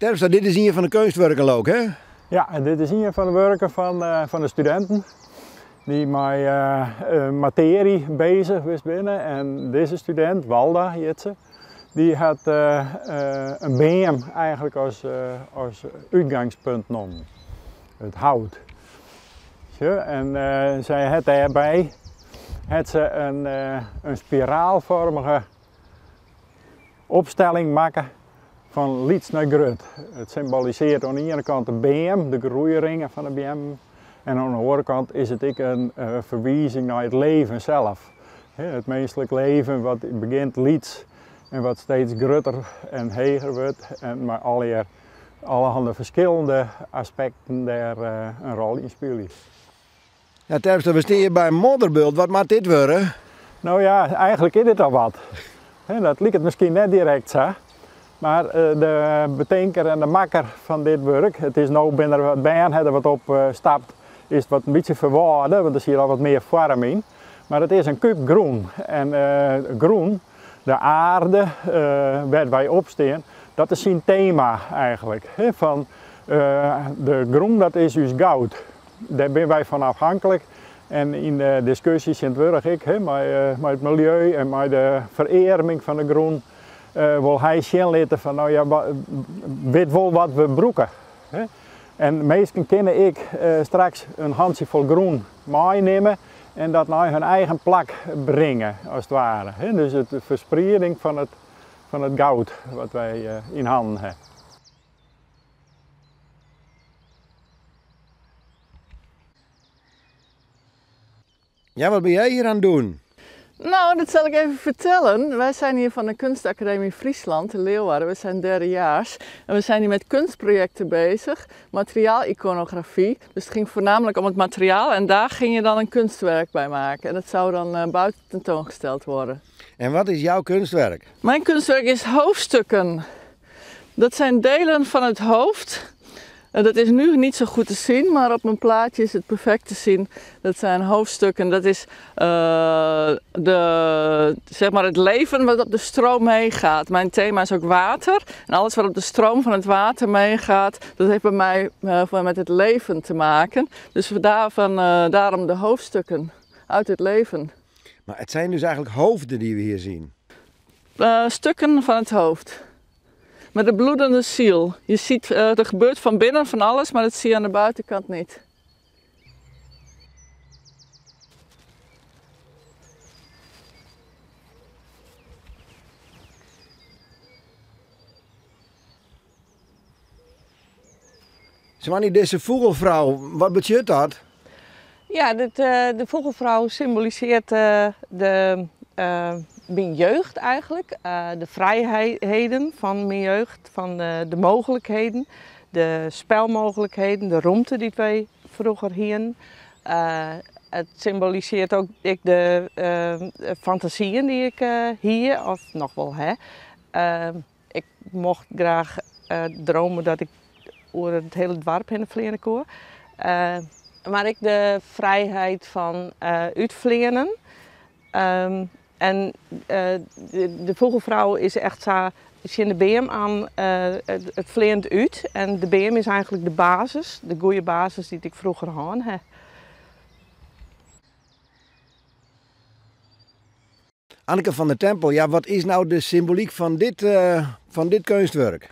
Terpstra, dit is hier van de kunstwerken ook, hè? Ja, en dit is hier van de werken van de studenten die met materie bezig is binnen. En deze student, Walda heet ze, die had een beam eigenlijk als uitgangspunt genomen. Het hout. En zij had daarbij een spiraalvormige opstelling maken van liets naar grut. Het symboliseert aan de ene kant de beam, de groeiringen van de beam. En aan de andere kant is het ook een verwijzing naar het leven zelf. Het menselijk leven wat begint liets en wat steeds grutter en heger wordt. En maar allerhande verschillende aspecten daar een rol in spelen. Ja, Terpstra, we staan hier bij een modderbult. Wat maakt dit worden? Nou ja, eigenlijk is dit al wat. Dat lijkt het misschien net direct zo. Maar de bedenker en de makker van dit werk, het is nu binnen wat baan hebben wat op stapt, is het wat een beetje verwarden, want er zit al wat meer vorm in. Maar het is een kuip groen. En groen, de aarde waar wij op staan, dat is zijn thema eigenlijk. Van, de groen, dat is dus goud. Daar zijn wij van afhankelijk. En in de discussies in het werk, met het milieu en met de vererming van de groen, wil hij zien laten van, nou ja, weet wel wat we broeken. En meestal kunnen ik straks een handjevol groen meenemen en dat naar hun eigen plak brengen, als het ware. Dus de verspreiding van het goud wat wij in handen hebben. Ja, wat ben jij hier aan het doen? Nou, dat zal ik even vertellen. Wij zijn hier van de Kunstacademie Friesland in Leeuwarden. We zijn derdejaars en we zijn hier met kunstprojecten bezig. Materiaaliconografie. Dus het ging voornamelijk om het materiaal en daar ging je dan een kunstwerk bij maken. En dat zou dan buiten tentoongesteld worden. En wat is jouw kunstwerk? Mijn kunstwerk is hoofdstukken. Dat zijn delen van het hoofd. Dat is nu niet zo goed te zien, maar op mijn plaatje is het perfect te zien. Dat zijn hoofdstukken, dat is zeg maar het leven wat op de stroom meegaat. Mijn thema is ook water en alles wat op de stroom van het water meegaat, dat heeft bij mij met het leven te maken. Dus daarom de hoofdstukken uit het leven. Maar het zijn dus eigenlijk hoofden die we hier zien? Stukken van het hoofd. Met de bloedende ziel. Je ziet, er gebeurt van binnen van alles, maar dat zie je aan de buitenkant niet. Zwanny, deze vogelvrouw, wat betekent dat? Ja, de vogelvrouw symboliseert mijn jeugd eigenlijk. De vrijheden van mijn jeugd, van de mogelijkheden, de spelmogelijkheden, de ruimte die wij vroeger hadden. Het symboliseert ook de fantasieën die ik hier, of nog wel heb. Ik mocht graag dromen dat ik over het hele dorp heen vliegen kon. Maar ik de vrijheid van uitvliegen. En de vogelvrouw is echt zo, als je in de BM aan het vleend uit. En de BM is eigenlijk de basis, de goede basis die ik vroeger had. Anneke van der Tempel, ja, wat is nou de symboliek van dit kunstwerk?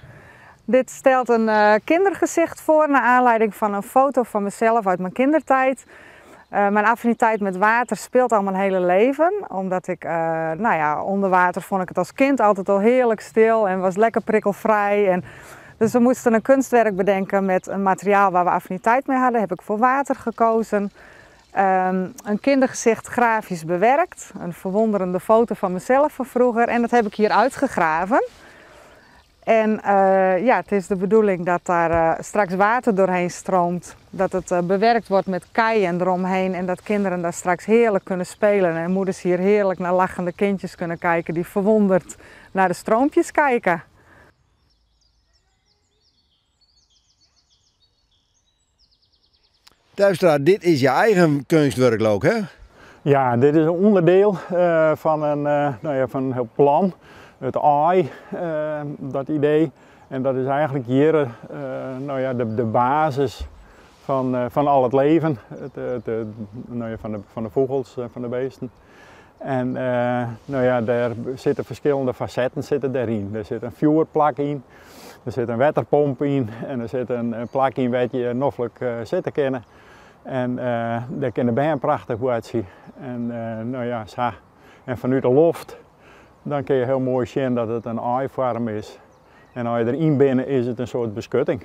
Dit stelt een kindergezicht voor naar aanleiding van een foto van mezelf uit mijn kindertijd. Mijn affiniteit met water speelt al mijn hele leven. Omdat ik, onder water vond ik het als kind altijd al heerlijk stil en was lekker prikkelvrij. Dus we moesten een kunstwerk bedenken met een materiaal waar we affiniteit mee hadden. Heb ik voor water gekozen. Een kindergezicht grafisch bewerkt. Een verwonderende foto van mezelf van vroeger. En dat heb ik hier uitgegraven. En het is de bedoeling dat daar straks water doorheen stroomt. Dat het bewerkt wordt met keien eromheen en dat kinderen daar straks heerlijk kunnen spelen. En moeders hier heerlijk naar lachende kindjes kunnen kijken die verwonderd naar de stroompjes kijken. Terpstra, dit is je eigen kunstwerk ook, hè? Ja, dit is een onderdeel van een heel plan. Het AI, dat idee. En dat is eigenlijk hier nou ja, de basis van al het leven, nou ja, van de vogels, van de beesten. En nou ja, daar zitten verschillende facetten daarin. Er zit een vuurplak in, er zit een waterpomp in en er zit een plak in waar je noffelijk zitten kan. En daar kan de baan prachtig uitzien. En nou ja, zo. En vanuit de lucht dan kun je heel mooi zien dat het een eivorm is. En als je erin bent is het een soort beschutting.